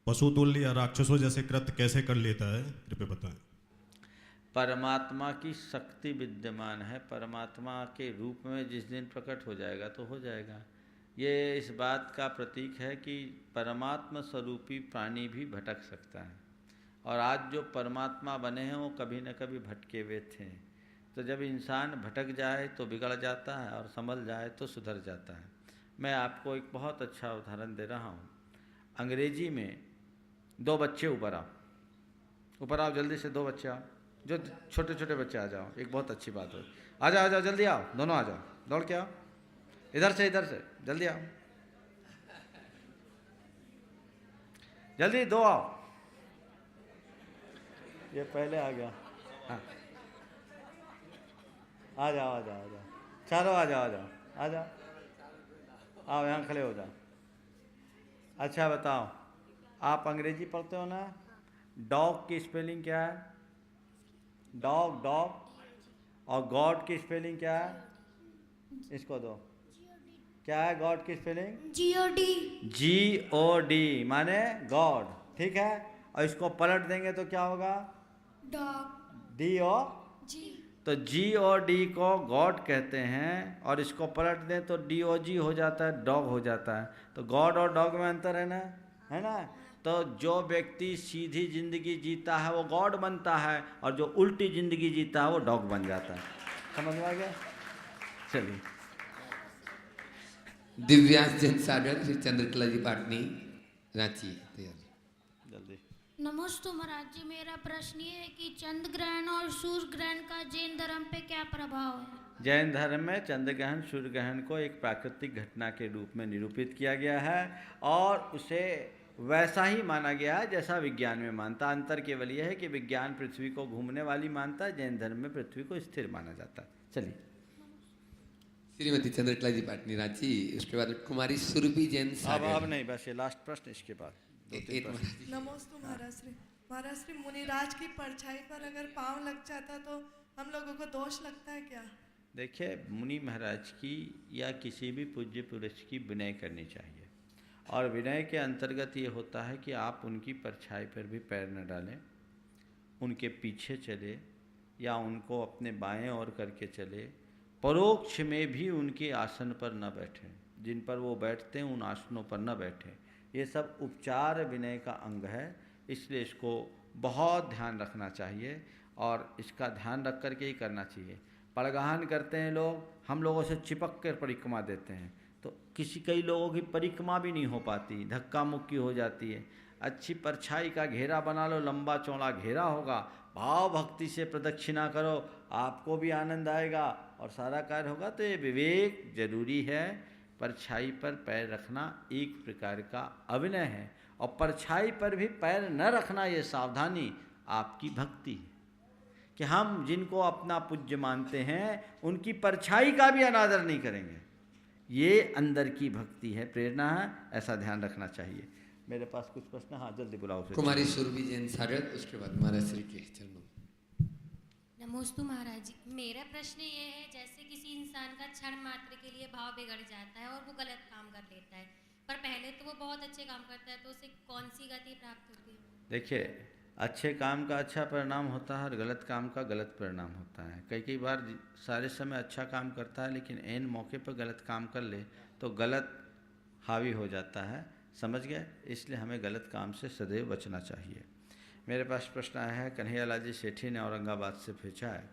पशु तुल्य या राक्षसों जैसे कृत्य कैसे कर लेता है? कृपया बताएं। परमात्मा की शक्ति विद्यमान है, परमात्मा के रूप में जिस दिन प्रकट हो जाएगा तो हो जाएगा। ये इस बात का प्रतीक है कि परमात्मा स्वरूपी प्राणी भी भटक सकता है, और आज जो परमात्मा बने हैं वो कभी न कभी भटके हुए थे। तो जब इंसान भटक जाए तो बिगड़ जाता है और संभल जाए तो सुधर जाता है। मैं आपको एक बहुत अच्छा उदाहरण दे रहा हूँ। अंग्रेजी में दो बच्चे ऊपर आओ जल्दी से, दो बच्चे आओ, जो छोटे छोटे बच्चे आ जाओ, एक बहुत अच्छी बात हो। आ जाओ जल्दी आओ, दोनों आ जाओ, दौड़ के आओ, इधर से जल्दी आओ, जल्दी दो आओ। ये पहले आ गया। हाँ, आ जाओ चारों आ जाओ, आओ यहाँ खड़े हो जाओ। अच्छा बताओ, आप अंग्रेजी पढ़ते हो ना? डॉग की स्पेलिंग क्या है? डॉग, और गॉड की स्पेलिंग क्या है? इसको दो, क्या है गॉड की स्पेलिंग? G-O-D माने गॉड, ठीक है। और इसको पलट देंगे तो क्या होगा? डॉग। D-O-G। तो G-O-D को गॉड कहते हैं, और इसको पलट दें तो D-O-G हो जाता है, डॉग हो जाता है। तो गॉड और डॉग में अंतर है ना? तो जो व्यक्ति सीधी जिंदगी जीता है वो गॉड बनता है, और जो उल्टी जिंदगी जीता है वो डॉग बन जाता है। समझ में आ गया? चलिए, दिव्यांश जैन सागर, फिर चंद्रकला जी पाटनी रांची तैयार। जल्दी। नमस्ते महाराज जी, मेरा प्रश्न ये है कि चंद्र ग्रहण और सूर्य ग्रहण का जैन धर्म पे क्या प्रभाव है? जैन धर्म में चंद्र ग्रहण सूर्य ग्रहण को एक प्राकृतिक घटना के रूप में निरूपित किया गया है, और उसे वैसा ही माना गया है जैसा विज्ञान में मानता। अंतर केवल यह है कि विज्ञान पृथ्वी को घूमने वाली मानता है, जैन धर्म में पृथ्वी को स्थिर माना जाता है। चलिए, श्रीमती चंद्रकला जी पाटनी रांची, उसके बाद कुमारी सुरभि जैन सागर। अब नहीं, बस ये लास्ट प्रश्न, इसके बाद नमस्ते महाराज श्री। महाराज श्री, मुनिराज की परछाई पर अगर पाँव लग जाता तो हम लोगों को दोष लगता है क्या? देखिए, मुनि महाराज की या किसी भी पूज्य पुरुष की विनय करनी चाहिए, और विनय के अंतर्गत ये होता है कि आप उनकी परछाई पर भी पैर न डालें, उनके पीछे चले या उनको अपने बाएं ओर करके चले, परोक्ष में भी उनके आसन पर न बैठें, जिन पर वो बैठते हैं उन आसनों पर न बैठें। ये सब उपचार विनय का अंग है, इसलिए इसको बहुत ध्यान रखना चाहिए और इसका ध्यान रख कर के ही करना चाहिए। परगहन करते हैं लोग, हम लोगों से चिपक कर परिक्रमा देते हैं, तो कई लोगों की परिक्रमा भी नहीं हो पाती, धक्का मुक्की हो जाती है। अच्छी परछाई का घेरा बना लो, लंबा चौड़ा घेरा होगा, भाव भक्ति से प्रदक्षिणा करो, आपको भी आनंद आएगा और सारा कार्य होगा। तो ये विवेक जरूरी है। परछाई पर पैर रखना एक प्रकार का अभिनय है, और परछाई पर भी पैर न रखना, ये सावधानी आपकी भक्ति है कि हम जिनको अपना पूज्य मानते हैं उनकी परछाई का भी अनादर नहीं करेंगे। ये अंदर की भक्ति है, प्रेरणा है, ऐसा ध्यान रखना चाहिए। मेरे पास कुछ प्रश्न, हाँ जल्दी बुलाओ। कुमारी सुरभि जैन सागर, उसके बाद महाराज श्री के चरणों। नमोस्तु महाराज जी, मेरा प्रश्न ये है, जैसे किसी इंसान का क्षण मात्र के लिए भाव बिगड़ जाता है और वो गलत काम कर लेता है, पर पहले तो वो बहुत अच्छे काम करता है, तो उसे कौन सी गति प्राप्त होती है? देखिए, अच्छे काम का अच्छा परिणाम होता है और गलत काम का गलत परिणाम होता है। कई बार सारे समय अच्छा काम करता है, लेकिन ऐन मौके पर गलत काम कर ले तो गलत हावी हो जाता है, समझ गए? इसलिए हमें गलत काम से सदैव बचना चाहिए। मेरे पास प्रश्न आया है, कन्हैयालाल जी सेठी ने औरंगाबाद से पूछा है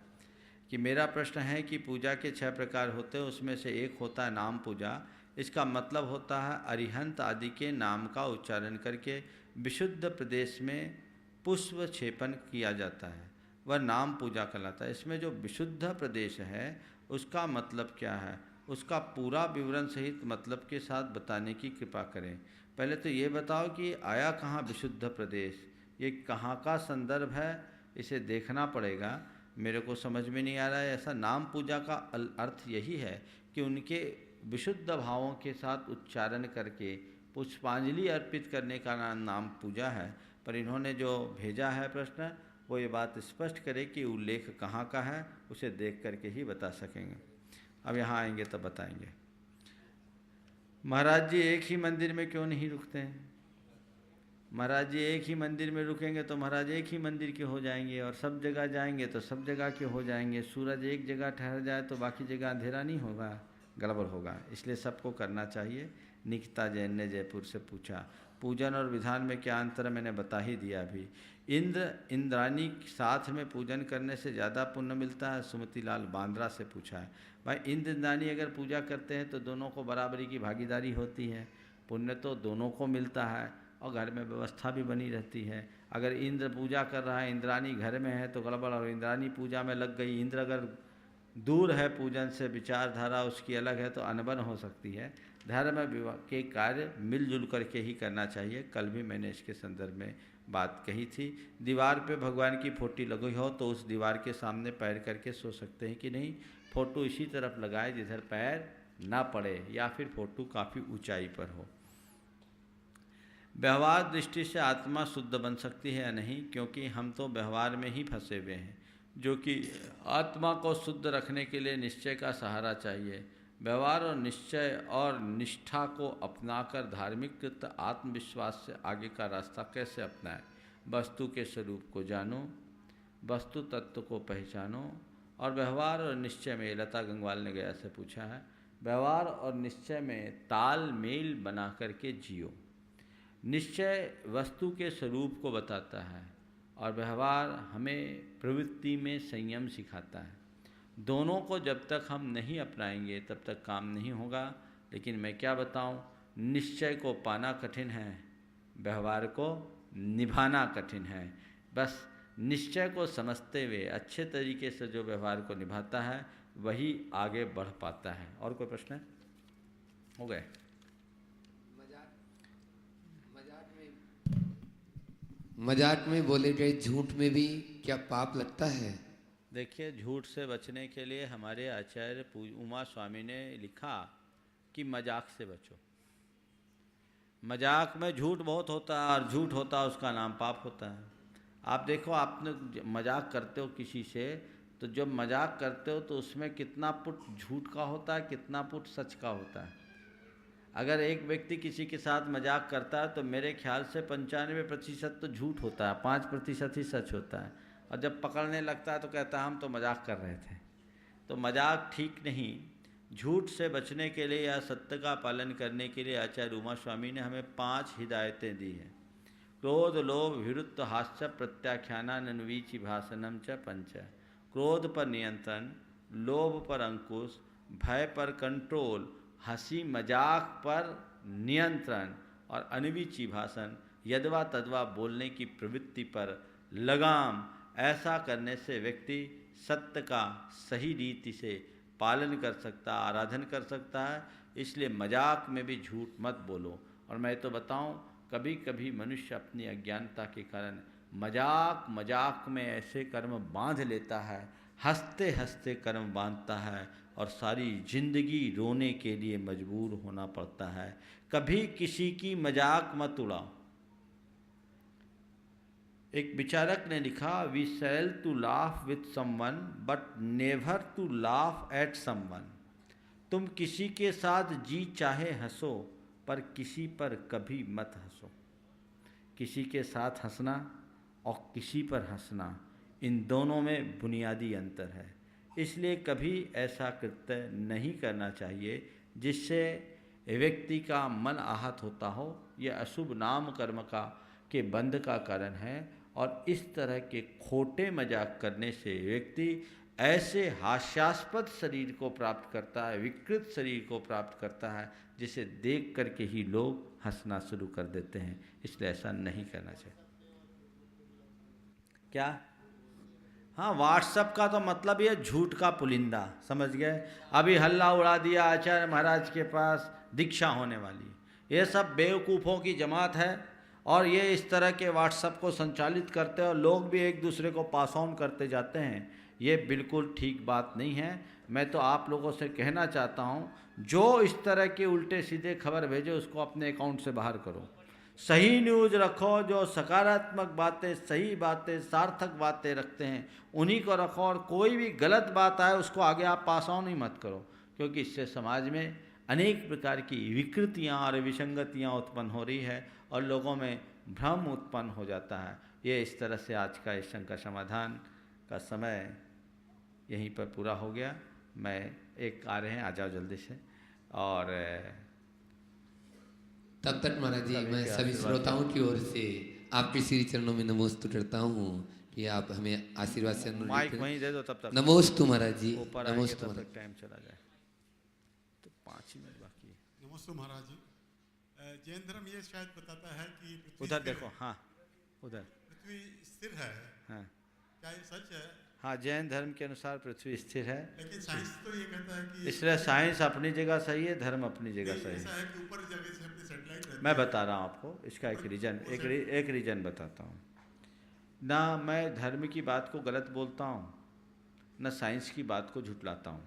कि मेरा प्रश्न है कि पूजा के 6 प्रकार होते हैं, उसमें से एक होता है नाम पूजा। इसका मतलब होता है अरिहंत आदि के नाम का उच्चारण करके विशुद्ध प्रदेश में पुष्प क्षेपण किया जाता है, वह नाम पूजा कहलाता है। इसमें जो विशुद्ध प्रदेश है उसका मतलब क्या है, उसका पूरा विवरण सहित मतलब के साथ बताने की कृपा करें। पहले तो ये बताओ कि आया कहाँ विशुद्ध प्रदेश, ये कहाँ का संदर्भ है, इसे देखना पड़ेगा। मेरे को समझ में नहीं आ रहा है। ऐसा नाम पूजा का अर्थ यही है कि उनके विशुद्ध भावों के साथ उच्चारण करके पुष्पांजलि अर्पित करने का नाम पूजा है। पर इन्होंने जो भेजा है प्रश्न, वो ये बात स्पष्ट करे कि उल्लेख कहाँ का है, उसे देख करके ही बता सकेंगे। अब यहाँ आएंगे तब बताएंगे। महाराज जी एक ही मंदिर में क्यों नहीं रुकते हैं? महाराज जी एक ही मंदिर में रुकेंगे तो महाराज एक ही मंदिर के हो जाएंगे, और सब जगह जाएंगे तो सब जगह के हो जाएंगे। सूरज एक जगह ठहर जाए तो बाकी जगह अंधेरा नहीं होगा, गड़बड़ होगा। इसलिए सबको करना चाहिए। निकिता जैन ने जयपुर से पूछा, पूजन और विधान में क्या अंतर, मैंने बता ही दिया अभी। इंद्र इंद्राणी साथ में पूजन करने से ज़्यादा पुण्य मिलता है, सुमति लाल बांद्रा से पूछा है। भाई इंद्र इंद्राणी अगर पूजा करते हैं तो दोनों को बराबरी की भागीदारी होती है, पुण्य तो दोनों को मिलता है और घर में व्यवस्था भी बनी रहती है। अगर इंद्र पूजा कर रहा है, इंद्राणी घर में है तो गड़बड़, और इंद्राणी पूजा में लग गई, इंद्र अगर दूर है पूजन से, विचारधारा उसकी अलग है तो अनबन हो सकती है। धर्म विवाह के कार्य मिलजुल करके ही करना चाहिए। कल भी मैंने इसके संदर्भ में बात कही थी। दीवार पे भगवान की फोटो लगी हो तो उस दीवार के सामने पैर करके सो सकते हैं कि नहीं, फ़ोटो इसी तरफ लगाए जिधर पैर ना पड़े, या फिर फ़ोटो काफ़ी ऊंचाई पर हो। व्यवहार दृष्टि से आत्मा शुद्ध बन सकती है या नहीं, क्योंकि हम तो व्यवहार में ही फंसे हुए हैं, जो कि आत्मा को शुद्ध रखने के लिए निश्चय का सहारा चाहिए। व्यवहार और निश्चय और निष्ठा को अपनाकर धार्मिक आत्मविश्वास से आगे का रास्ता कैसे अपनाएं? वस्तु के स्वरूप को जानो, वस्तु तत्व को पहचानो, और व्यवहार और निश्चय में, लता गंगवाल ने गया से पूछा है, व्यवहार और निश्चय में तालमेल बना करके जियो। निश्चय वस्तु के स्वरूप को बताता है और व्यवहार हमें प्रवृत्ति में संयम सिखाता है। दोनों को जब तक हम नहीं अपनाएंगे तब तक काम नहीं होगा। लेकिन मैं क्या बताऊं, निश्चय को पाना कठिन है, व्यवहार को निभाना कठिन है। बस निश्चय को समझते हुए अच्छे तरीके से जो व्यवहार को निभाता है वही आगे बढ़ पाता है। और कोई प्रश्न है? हो गए। मजाक में बोले गए झूठ में भी क्या पाप लगता है? देखिए, झूठ से बचने के लिए हमारे आचार्य उमा स्वामी ने लिखा कि मजाक से बचो। मजाक में झूठ बहुत होता है और झूठ होता है उसका नाम पाप होता है। आप देखो, आपने मजाक करते हो किसी से तो जब मजाक करते हो तो उसमें कितना पुट झूठ का होता है, कितना पुट सच का होता है। अगर एक व्यक्ति किसी के साथ मजाक करता है तो मेरे ख्याल से 95% तो झूठ होता है, 5% ही सच होता है। और जब पकड़ने लगता है तो कहता है हम तो मजाक कर रहे थे। तो मजाक ठीक नहीं। झूठ से बचने के लिए या सत्य का पालन करने के लिए आचार्य रूमा स्वामी ने हमें 5 हिदायतें दी हैं। क्रोध लोभ विरुद्ध हास्य प्रत्याख्यानान्वीचि भाषणम च पंच। क्रोध पर नियंत्रण, लोभ पर अंकुश, भय पर कंट्रोल, हंसी मजाक पर नियंत्रण और अनवीची भाषण यदवा तदवा बोलने की प्रवृत्ति पर लगाम। ऐसा करने से व्यक्ति सत्य का सही रीति से पालन कर सकता, आराधन कर सकता है। इसलिए मजाक में भी झूठ मत बोलो। और मैं तो बताऊं, कभी कभी मनुष्य अपनी अज्ञानता के कारण मजाक में ऐसे कर्म बांध लेता है, हंसते हंसते कर्म बांधता है और सारी जिंदगी रोने के लिए मजबूर होना पड़ता है। कभी किसी की मजाक मत उड़ाओ। एक विचारक ने लिखा, we sell to laugh with someone but never to laugh at someone. तुम किसी के साथ जी चाहे हंसो पर किसी पर कभी मत हंसो। किसी के साथ हंसना और किसी पर हंसना, इन दोनों में बुनियादी अंतर है। इसलिए कभी ऐसा कृत्य नहीं करना चाहिए जिससे व्यक्ति का मन आहत होता हो। यह अशुभ नाम कर्म के बंध का कारण है। और इस तरह के खोटे मजाक करने से व्यक्ति ऐसे हास्यास्पद शरीर को प्राप्त करता है, विकृत शरीर को प्राप्त करता है, जिसे देख करके ही लोग हंसना शुरू कर देते हैं। इसलिए ऐसा नहीं करना चाहिए। क्या? हाँ, व्हाट्सएप का तो मतलब ये झूठ का पुलिंदा, समझ गए। अभी हल्ला उड़ा दिया आचार्य महाराज के पास दीक्षा होने वाली। ये सब बेवकूफ़ों की जमात है और ये इस तरह के व्हाट्सएप को संचालित करते हैं और लोग भी एक दूसरे को पास ऑन करते जाते हैं। ये बिल्कुल ठीक बात नहीं है। मैं तो आप लोगों से कहना चाहता हूँ, जो इस तरह के उल्टे सीधे खबर भेजे उसको अपने अकाउंट से बाहर करो। सही न्यूज़ रखो, जो सकारात्मक बातें, सही बातें, सार्थक बातें रखते हैं उन्हीं को रखो। और कोई भी गलत बात आए उसको आगे आप पास ऑन ही मत करो, क्योंकि इससे समाज में अनेक प्रकार की विकृतियाँ और विसंगतियाँ उत्पन्न हो रही है और लोगों में भ्रम उत्पन्न हो जाता है। ये इस तरह से आज का इस शंका समाधान का समय यहीं पर पूरा हो गया। मैं एक आ रहे हैं, आ जाओ जल्दी से। और तब तक महाराज जी मैं सभी श्रोताओं की ओर से आपके श्री चरणों में नमोस्तु करता हूँ कि आप हमें आशीर्वाद से माइक वहीं दे दो। तब तक नमोस्तु महाराज जी, नमोस्तु। तब तक टाइम चला जाए तो 5 ही मिनट बाकी है। नमोस्तु महाराज जी। जैन धर्म ये शायद बताता है कि उधर देखो, हाँ उधर पृथ्वी स्थिर है। हाँ, क्या ये सच है? हाँ, जैन धर्म के अनुसार पृथ्वी स्थिर है। लेकिन साइंस तो ये कहता है कि इसलिए साइंस अपनी जगह सही है, धर्म अपनी जगह सही ऐसा है। है कि ऊपर जगह से अपने सैटेलाइट रहते मैं बता रहा हूँ आपको इसका एक रीजन, एक रीजन बताता हूँ ना। मैं धर्म की बात को गलत बोलता हूँ, न साइंस की बात को झुटलाता हूँ।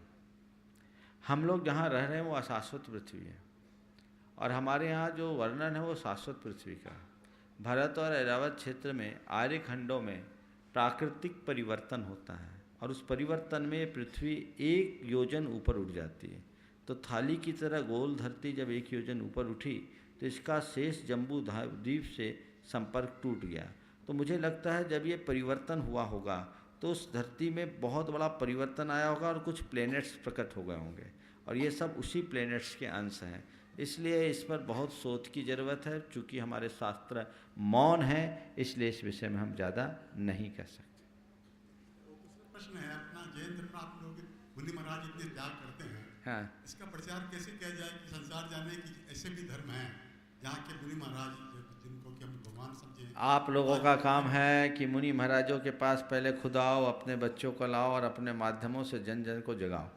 हम लोग जहाँ रह रहे हैं वो अशाश्वत पृथ्वी है और हमारे यहाँ जो वर्णन है वो शाश्वत पृथ्वी का। भारत और ऐरावत क्षेत्र में आर्य खंडों में प्राकृतिक परिवर्तन होता है और उस परिवर्तन में पृथ्वी 1 योजन ऊपर उठ जाती है। तो थाली की तरह गोल धरती जब 1 योजन ऊपर उठी तो इसका शेष जम्बू द्वीप से संपर्क टूट गया। तो मुझे लगता है जब ये परिवर्तन हुआ होगा तो उस धरती में बहुत बड़ा परिवर्तन आया होगा और कुछ प्लैनेट्स प्रकट हो गए होंगे और ये सब उसी प्लैनेट्स के अंश हैं। इसलिए इस पर बहुत शोध की ज़रूरत है। चूँकि हमारे शास्त्र मौन हैं इसलिए इस विषय में हम ज़्यादा नहीं कह सकते। प्रश्न है अपना, जैन धर्म आप लोग मुनि महाराज इतने त्याग करते हैं, हाँ, इसका प्रचार कैसे किया जाए कि संसार जाने की ऐसे भी धर्म हैं जहाँ के मुनि महाराज जिनको कि हम भगवान समझे। आप लोगों का काम है कि मुनि महाराजों के पास पहले खुद आओ, अपने बच्चों को लाओ और अपने माध्यमों से जन जन को जगाओ।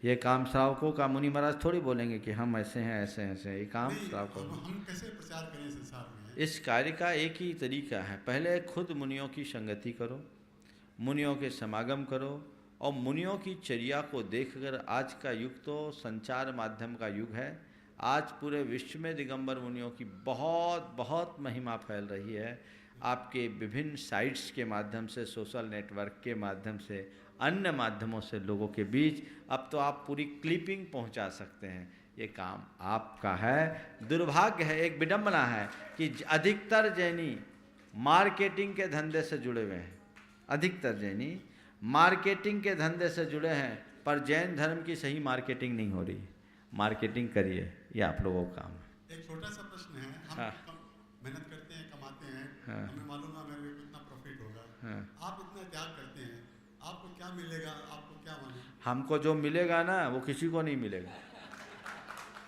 ये काम श्रावकों का। मुनि महाराज थोड़ी बोलेंगे कि हम ऐसे हैं ऐसे ऐसे। ये काम श्रावकों। हम कैसे प्रचार करें संसार में? इस कार्य का एक ही तरीका है, पहले खुद मुनियों की संगति करो, मुनियों के समागम करो और मुनियों की चर्या को देखकर। आज का युग तो संचार माध्यम का युग है। आज पूरे विश्व में दिगंबर मुनियों की बहुत बहुत महिमा फैल रही है। आपके विभिन्न साइट्स के माध्यम से, सोशल नेटवर्क के माध्यम से अन्य माध्यमों से लोगों के बीच। अब तो आप पूरी क्लिपिंग पहुंचा सकते हैं, ये काम आपका है। दुर्भाग्य है, एक विडंबना है कि अधिकतर जैनी मार्केटिंग के धंधे से जुड़े हुए हैं, अधिकतर जैनी मार्केटिंग के धंधे से जुड़े हैं, पर जैन धर्म की सही मार्केटिंग नहीं हो रही। मार्केटिंग करिए, ये आप लोगों का काम है। एक छोटा सा प्रश्न है, हम हाँ। मेहनत करते हैं, कमाते हैं, हाँ। हमें मालूम है मेरे को कितना प्रॉफिट होगा, हाँ। आप इतना त्याग करते हैं, आपको क्या मिलेगा, आपको क्या मालूम? हमको जो मिलेगा ना वो किसी को नहीं मिलेगा।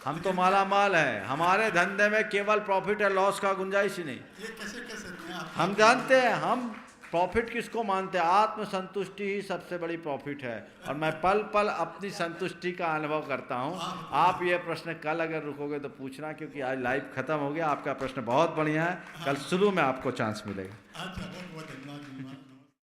हम तो माला माल है, हमारे धंधे में केवल प्रॉफिट है, लॉस का गुंजाइश ही नहीं। ये कैसे कह सकते हैं आप? हम जानते हैं, हम प्रॉफिट किसको मानते हैं, आत्मसंतुष्टि ही सबसे बड़ी प्रॉफिट है, और मैं पल पल अपनी संतुष्टि का अनुभव करता हूं। आप ये प्रश्न कल अगर रुकोगे तो पूछना, क्योंकि आज लाइव खत्म हो गया। आपका प्रश्न बहुत बढ़िया है, कल शुरू में आपको चांस मिलेगा। अच्छा, बहुत बहुत धन्यवाद।